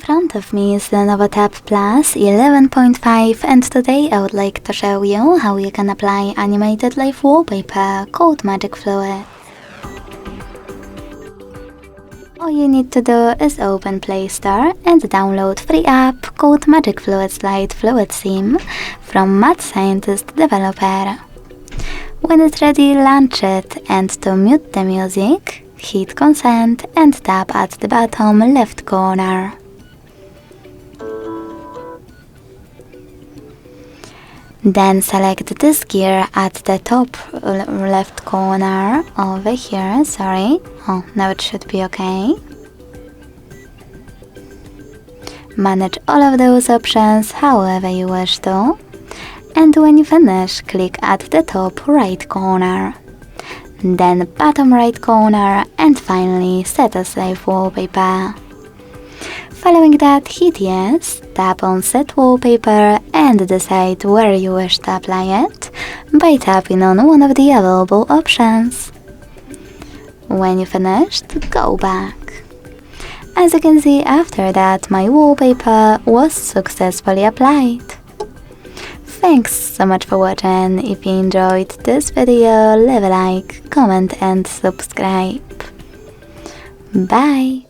front of me is LENOVO Tab Plus 11.5, and today I would like to show you how you can apply animated live wallpaper called Magic Fluid. All you need to do is open Play Store and download free app called Magic Fluid Slide Fluid Sim from Mad Scientist Developer. When it's ready, launch it, and to mute the music, hit consent and tap at the bottom left corner. Then select this gear at the top left corner over here, sorry. Oh, now it should be okay. Manage all of those options however you wish to. And when you finish, click at the top right corner. Then bottom right corner, and finally set as live wallpaper. Following that, hit yes, tap on set wallpaper and decide where you wish to apply it by tapping on one of the available options. When you finished, go back. As you can see, after that my wallpaper was successfully applied. Thanks so much for watching. If you enjoyed this video, leave a like, comment and subscribe. Bye!